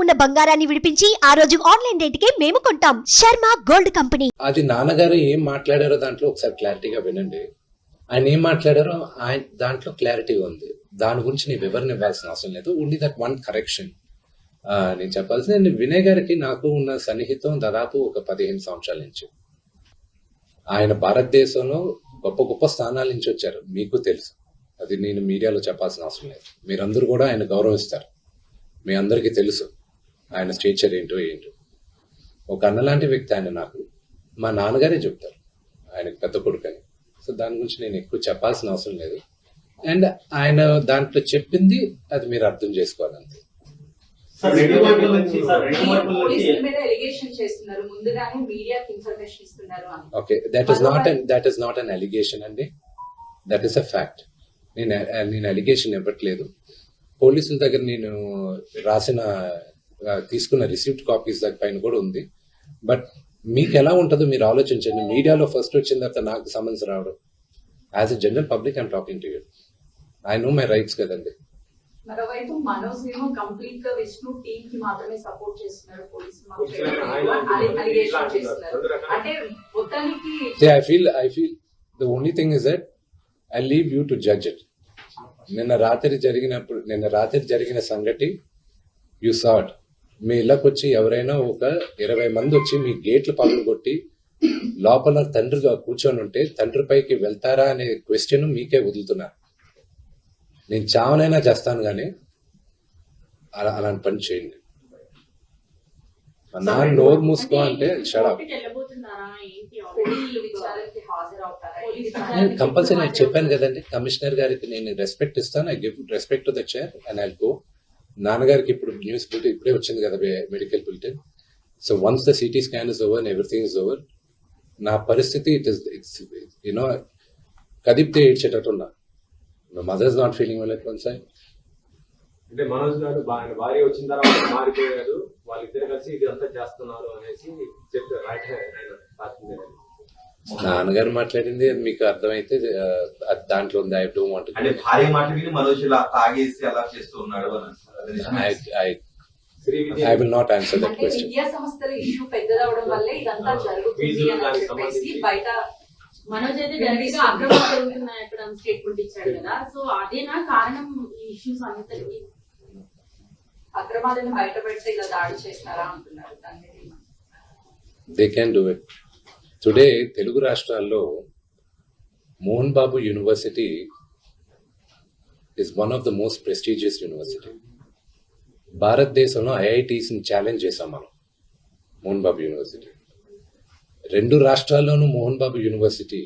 ఉన్న బంగారాన్ని విడిపించి ఆ రోజు ఆన్లైన్ రేటుకే మేము కొంటాం. Sharma gold company. అది నాన్నగారు ఏం మాట్లాడారో దాంట్లో ఒకసారి క్లారిటీగా వినండి. ఆయన ఏం మాట్లాడారో ఆయన దాంట్లో క్లారిటీ ఉంది. దాని గురించి నేను వివరణ ఇవ్వాల్సిన అవసరం లేదు. ఓన్లీ దట్ వన్ కరెక్షన్ నేను చెప్పాల్సింది. వినయ్ గారికి నాకు ఉన్న సన్నిహితం దాదాపు ఒక 15 సంవత్సరాల నుంచి. ఆయన భారతదేశంలో గొప్ప గొప్ప స్థానాల నుంచి వచ్చారు, మీకు తెలుసు. అది నేను మీడియాలో చెప్పాల్సిన అవసరం లేదు. మీరందరూ కూడా ఆయన గౌరవిస్తారు. మీ అందరికీ తెలుసు ఆయన స్టేచర్ ఏంటో. ఒక అన్నలాంటి వ్యక్తి ఆయన. నాకు మా నాన్నగారే చెప్తారు ఆయనకు పెద్ద కొడుకని. సో దాని గురించి నేను ఎక్కువ చెప్పాల్సిన అవసరం లేదు. అండ్ ఆయన దాంట్లో చెప్పింది అది మీరు అర్థం చేసుకోవాలంతే. Okay, that is not an allegation అండి, దట్ ఈస్ అ ఫ్యాక్ట్. నేను అలిగేషన్ ఇవ్వట్లేదు. పోలీసుల దగ్గర నేను తీసుకున్న రిసీప్ట్ కాపీస్ దగ్గర పైన కూడా ఉంది. బట్ మీకు ఎలా ఉంటుందో మీరు ఆలోచించండి. మీడియాలో ఫస్ట్ వచ్చిన తర్వాత నాకు సమన్స్ రావడం, as a general public I'm talking to you. I know my rights కదండి. మరోవైపు మనోజ్ ఏమో కంప్లీట్ గా విష్ణు టీమ్ కి మాత్రమే సపోర్ట్ చేస్తున్నారు, పోలీసులు అంటే మొత్తానికి. I feel the only thing is that I leave you to judge it. నిన్న రాత్రి జరిగిన సంగతి యు సా ఇట్. మీ ఇళ్ళకి వచ్చి ఎవరైనా ఒక 20 మంది వచ్చి మీ గేట్లు పగలు కొట్టి లోపల తండ్రిగా కూర్చొని ఉంటే తండ్రి పైకి వెళ్తారా అనే క్వశ్చన్ మీకే వదులుతున్నారు. నేను చావనైనా చేస్తాను కానీ అలాంటి పని చేయండి. నా నోరు మూసుకో అంటే షడప్. నేను కంపల్సరీ నేను చెప్పాను కదండి, కమిషనర్ గారికి నేను రెస్పెక్ట్ ఇస్తాను. I give respect to the chair and I go. నాన్నగారికి ఇప్పుడు న్యూస్ బులెటిన్ ఇప్పుడే వచ్చింది కదా, medical bulletin. So once the CT scan is over and everything is over, నా పరిస్థితి ఇట్స్ యూనో కదిపితే ఏడ్చేటట్టున్నా. Mother is not feeling well at one side. అంటే మనోజ్ గారు ఆయన భార్య వచ్చిన తర్వాత మారిపోయారు, వాళ్ళిద్దరు కలిసి ఇది అంతా చేస్తున్నారు అనేసి చెప్పారు. నాన్నగారు మాట్లాడింది మీకు అర్థమైతే దాంట్లో ఉంది. ఐ డోంట్ వాంట్ అంటే భార్య మాట విని మనోజ్ ఇలా తాగేసి అలా చేస్తూ ఉన్నాడు అని. I will not answer that question. విద్యా సంస్థల ఇష్యూ పెద్దదవడం వల్లే ఇదంతా జరుగుతుంది అని చెప్పేసి బయట మనోజ్ అయితే డైరెక్ట్ గా అక్రమాలు జరుగుతున్నాయి అక్కడ స్టేట్మెంట్ ఇచ్చాడు కదా. సో అదేనా కారణం ఈ ఇష్యూస్ అన్నిటికీ? అక్రమాలను బయట పెడితే ఇలా దాడి చేస్తారా అంటున్నారు. They can do it. Today Telugu రాష్ట్రాల్లో Mohan Babu university is one of the most prestigious university. భారతదేశంలో ఐఐటీస్ని ఛాలెంజ్ చేశాం మనం. మోహన్ బాబు యూనివర్సిటీ 2 రాష్ట్రాల్లోనూ Mohan Babu university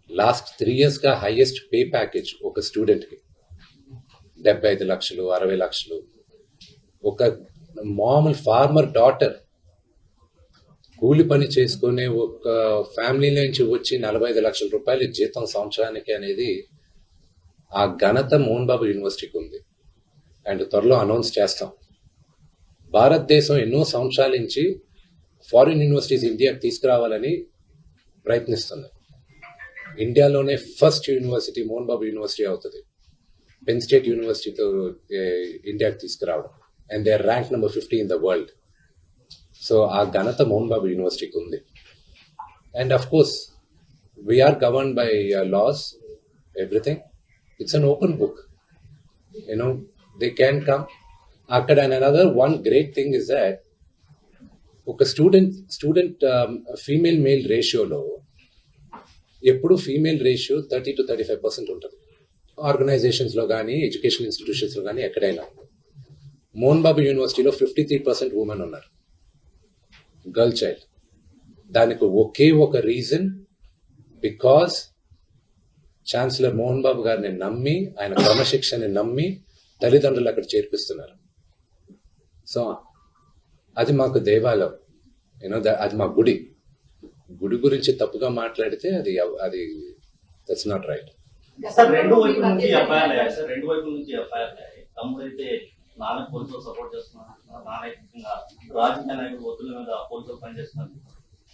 last 3 years గా హైయెస్ట్ పే ప్యాకేజ్ ఒక స్టూడెంట్కి 75 లక్షలు 60 లక్షలు. ఒక మామూలు ఫార్మర్ డాటర్ కూలి పని చేసుకునే ఒక ఫ్యామిలీ నుంచి వచ్చి 45 లక్షల రూపాయలు జీతం సంవత్సరానికి అనేది ఆ ఘనత మోహన్ బాబు యూనివర్సిటీకి ఉంది. అండ్ త్వరలో అనౌన్స్ చేస్తాం. భారతదేశం ఎన్నో సంవత్సరాల నుంచి ఫారిన్ యూనివర్సిటీస్ ఇండియాకి తీసుకురావాలని ప్రయత్నిస్తుంది. ఇండియాలోనే first university Mohan Babu university అవుతుంది. పెన్ స్టేట్ యూనివర్సిటీతో ఇండియాకి తీసుకురావడం. And they are rank number 50 in the world. So ఆ ఘనత మోహన్ బాబు యూనివర్సిటీకి ఉంది. And of course we are govern by laws, everything. It's an open book, you know they can come అక్కడ. And another one great thing is that ఒక student female male రేషియోలో ఎప్పుడు female ratio 30 to 35% ఉంటుంది. ఆర్గనైజేషన్స్లో కానీ ఎడ్యుకేషన్ ఇన్స్టిట్యూషన్స్లో కానీ ఎక్కడైనా. మోహన్ బాబు యూనివర్సిటీలో 53% ఉమెన్ ఉన్నారు, గర్ల్ చైల్డ్. దానికి ఒకే ఒక reason, because chancellor Mohan Babu గారిని నమ్మి, ఆయన క్రమశిక్షణని నమ్మి తల్లిదండ్రులు అక్కడ చేర్పిస్తున్నారు. సో అది మాకు దేవాలయం, యూనో అది మా గుడి. గుడి గురించి తప్పుగా మాట్లాడితే అది దట్స్ నాట్ రైట్. రెండు వైపుల నుంచి ఎఫ్ఐఆర్ తమ్ముడైతే నాన్న పోలీసులు సపోర్ట్ చేస్తున్నారు, నానైతికంగా రాజకీయ నాయకులు ఒత్తుల మీద పోలీసులు పనిచేస్తున్నారు.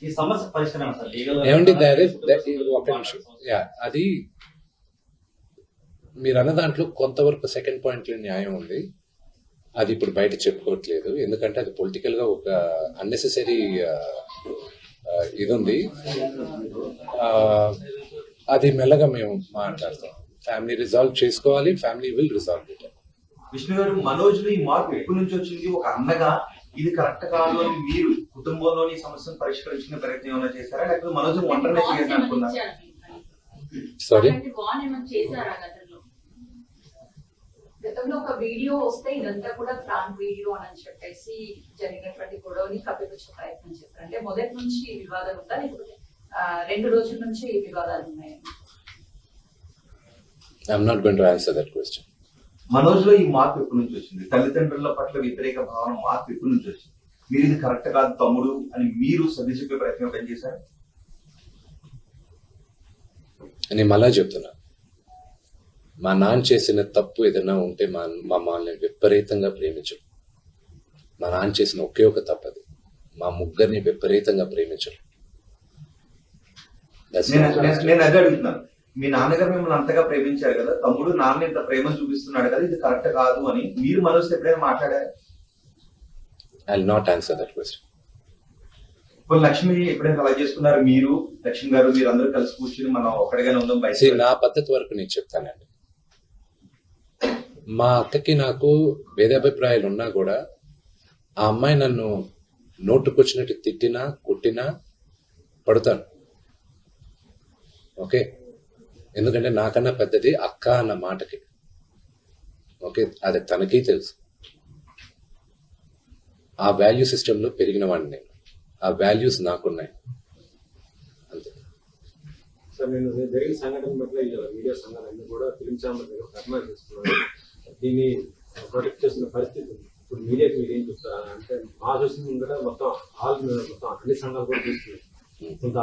ఈ సమస్య పరిష్కారం సార్ లీగల్ ఒక నిమిషం. అది మీరు అన్న దాంట్లో కొంతవరకు సెకండ్ పాయింట్లో న్యాయం ఉంది. అది ఇప్పుడు బయట చెప్పుకోవట్లేదు, ఎందుకంటే అది పొలిటికల్గా ఒక అన్నెసెసరీ ఇది ఉంది. అది మెల్లగా మేము మాట్లాడతాం. ఫ్యామిలీ రిజాల్వ్ చేసుకోవాలి, family will resolve it. Vishnu గారు, మనోజ్ లో ఈ మార్పు ఎప్పటి నుంచి వచ్చింది? ఒక అన్నగా ఇది కరెక్ట్ కాదు అని మీరు కుటుంబంలోని సమస్యను పరిష్కరించుకునే ప్రయత్నం ఏమైనా చేశారా, లేకపోతే మనోజ్ ఒంటరిగా చేయాలని అనుకున్నారా? సారీ, చేశారా గతంలో? గతంలో ఒక వీడియో వస్తే ఇదంతా కూడా ప్రాంక్ వీడియో అని చెప్పేసి జరిగినటువంటి గొడవని కప్పిపుచ్చే ప్రయత్నం చేశారు. అంటే మొదటి నుంచి ఈ వివాదాలు ఉందా, లేకపోతే 2 రోజుల నుంచి ఈ వివాదాలు ఉన్నాయి? I'm not going to answer that question. Manoj లో ఈ మార్పు ఎప్పటి నుంచి వచ్చింది? తల్లిదండ్రుల పట్ల వ్యతిరేక భావన మార్పు ఎప్పటి నుంచి వచ్చింది? మీరు ఇది కరెక్ట్ కాదు తమ్ముడు అని మీరు సర్ది చెప్పే ప్రయత్నం ఎప్పుడు చేశారు? నేను మళ్ళా చెప్తున్నా, మా నాన్న చేసిన తప్పు ఏదైనా ఉంటే మా మమ్మల్ని విపరీతంగా ప్రేమించడు. మా నాన్న చేసిన ఒకే ఒక తప్పు అది, మా ముగ్గురిని విపరీతంగా ప్రేమించడు. నేను అదే అడుగుతున్నాను. మీ నాన్నగారు మిమ్మల్ని అంతగా ప్రేమించారు కదా, తమ్ముడు నాన్న ఇంత ప్రేమ చూపిస్తున్నాడు కదా, ఇది కరెక్ట్ కాదు అని మీరు మనోజ్ ఎప్పుడైనా మాట్లాడారు? I will not answer that question. ఇప్పుడు లక్ష్మి ఎప్పుడైనా అలా చేసుకున్నారు? మీరు లక్ష్మి గారు మీరు అందరూ కలిసి కూర్చుని మనం ఒక్కడిగానే ఉందాం బయట? నా పద్ధతి వరకు నేను చెప్తానండి. మా అక్కకి నాకు భేదాభిప్రాయాలు ఉన్నా కూడా ఆ అమ్మాయి నన్ను నోటుకొచ్చినట్టు తిట్టినా కొట్టినా పడతాను. ఓకే, ఎందుకంటే నాకన్నా పెద్దది అక్క అన్న మాటకి. ఓకే, అది తనకి తెలుసు. ఆ వాల్యూ సిస్టంలో పెరిగిన వాడిని నేను, ఆ వాల్యూస్ నాకున్నాయి అంతే. సార్, నేను జరిగిన సంఘటన పట్ల మీడియా సంఘాలన్నీ కూడా ఫిలిం ఛాంబర్ దగ్గర ధర్నా చేస్తున్నారు. దీన్ని ప్రొటెక్ట్ చేసిన పరిస్థితి ఉంది. ఇప్పుడు మీడియాకి మీరు ఏం చెప్తారా? అంటే మా చూసిన ముందర మొత్తం మొత్తం అన్ని సంఘాలు కూడా తీసుకున్నాయి. కొంత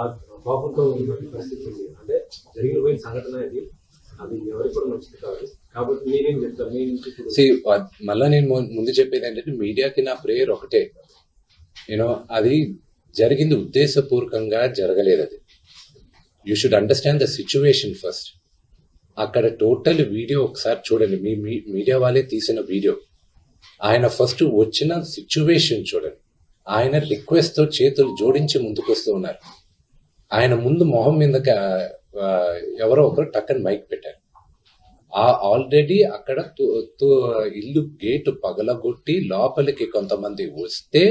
కోపంతో ఉన్న పరిస్థితి ఉంది. అంటే జరిగిపోయిన సంఘటన ఇది, అది ఎవరికి కూడా మంచిది కాదు. కాబట్టి నేనేం చెప్తాను మీ నుంచి ఇప్పుడు? మళ్ళా నేను ముందు చెప్పేది ఏంటంటే, మీడియాకి నా ప్రేయర్ ఒకటే, యూనో అది జరిగింది ఉద్దేశపూర్వకంగా జరగలేదు. అది you should understand the situation first. అక్కడ టోటల్ వీడియో ఒకసారి చూడండి, మీ మీడియా వాళ్ళే తీసిన వీడియో. ఆయన ఫస్ట్ వచ్చిన సిచ్యువేషన్ చూడండి. ఆయన రిక్వెస్ట్ తో చేతులు జోడించి ముందుకొస్తూ ఉన్నారు. ఆయన ముందు మొహం మీద ఎవరో ఒకరు టక్కని మైక్ పెట్టారు. ఆల్రెడీ అక్కడ ఇల్లు గేటు పగలగొట్టి లోపలికి కొంతమంది వస్తే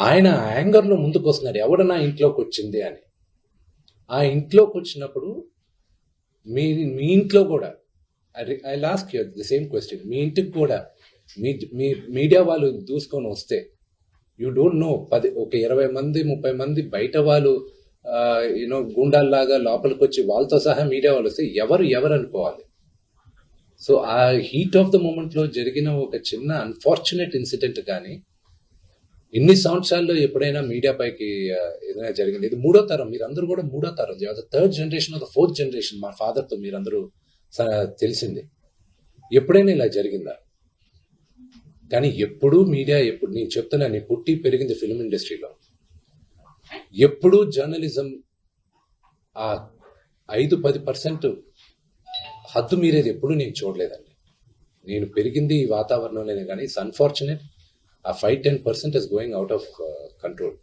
ఆయన యాంగర్ లో ముందుకు వస్తున్నారు, ఎవడు నా ఇంట్లోకి వచ్చింది అని. ఆ ఇంట్లోకి వచ్చినప్పుడు మీ ఇంట్లో కూడా, I last you the same question, మీ ఇంటికి కూడా మీ మీడియా వాళ్ళు దూసుకొని వస్తే, యూ డోంట్ నో, ఒక 20 మంది 30 మంది బయట వాళ్ళు యూనో గూండాల్లాగా లోపలికి వచ్చి వాళ్ళతో సహా మీడియా వాళ్ళు వస్తే ఎవరు అనుకోవాలి. సో ఆ హీట్ ఆఫ్ ద మూమెంట్ లో జరిగిన ఒక చిన్న అన్ఫార్చునేట్ ఇన్సిడెంట్ కానీ ఇన్ని సంవత్సరాల్లో ఎప్పుడైనా మీడియా పైకి ఏదైనా జరిగింది? ఇది 3వ తరం, మీరందరూ కూడా 3వ తరం, 3rd generation of the 4th generation. మా ఫాదర్తో మీరందరూ తెలిసింది. ఎప్పుడైనా ఇలా జరిగిందా? కానీ ఎప్పుడూ మీడియా, ఎప్పుడు నేను చెప్తున్నా, నేను పుట్టి పెరిగింది ఫిల్మ్ ఇండస్ట్రీలో, ఎప్పుడూ జర్నలిజం ఆ 5-10% హద్దు మీరేది ఎప్పుడు నేను చూడలేదండి. నేను పెరిగింది ఈ వాతావరణంలోనే, కానీ ఇట్స్ అన్ఫార్చునేట్ ఆ 5-10% is going out of control.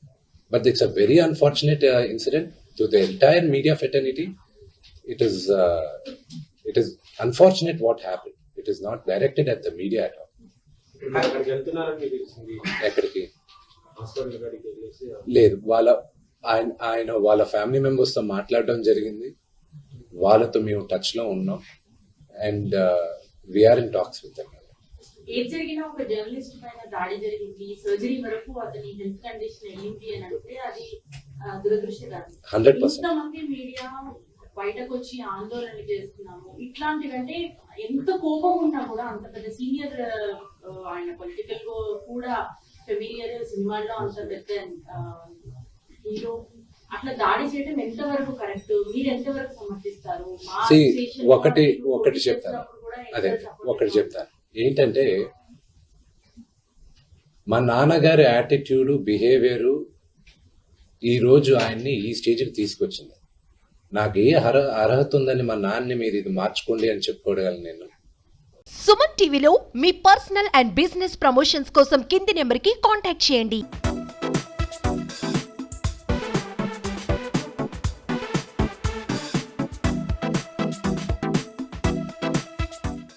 But it's a very unfortunate incident to the entire media fraternity. It is unfortunate what happened. It is not directed at the media at all. అక్కడికి వెళ్తున్నారని మీకు తెలిసింది? ఎక్కడికి? Hospital కాడికి వెళ్ళేసి లేదు, ఆయన వాళ్ళ family members తో మాట్లాడడం జరిగింది. వాళ్ళతో మేము టచ్ లో ఉన్నాం and we are in talks with them. ఏం జరిగినా ఒక జర్నలిస్ట్ పైన దాడి జరిగింది, సర్జరీ వరకు అతని హెల్త్ కండిషన్ అయ్యింది అని అంటే అది దురదృష్టకరం. 100%. ఇంతమంది మీడియా బయటకు వచ్చి ఆందోళన చేస్తున్నాము, ఇట్లాంటివంటే ఎంత కోపం ఉన్నా కూడా, అంత పెద్ద సీనియర్ ఆయన పొలిటికల్ కూడా ఫెమిలియర్, సినిమాల్లో అంత పెద్ద హీరో అట్లా దాడి చేయడం ఎంతవరకు కరెక్ట్? మీరు ఎంతవరకు సమర్థిస్తారు? ఒకటి చెప్తాను, అదే ఒకటి చెప్తాను ఏంటంటే, మా నాన్నగారి యాటిట్యూడ్, బిహేవియర్ ఈరోజు ఆయన్ని ఈ స్టేజ్కి తీసుకొచ్చింది. నాకు ఏ అర్హత ఉందని మా నాన్నని మీరు ఇది మార్చుకోండి అని చెప్పుకోగలను నేను. సుమన్ టీవీలో మీ పర్సనల్ అండ్ బిజినెస్ ప్రమోషన్స్ కోసం కింది నెంబర్కి కాంటాక్ట్ చేయండి.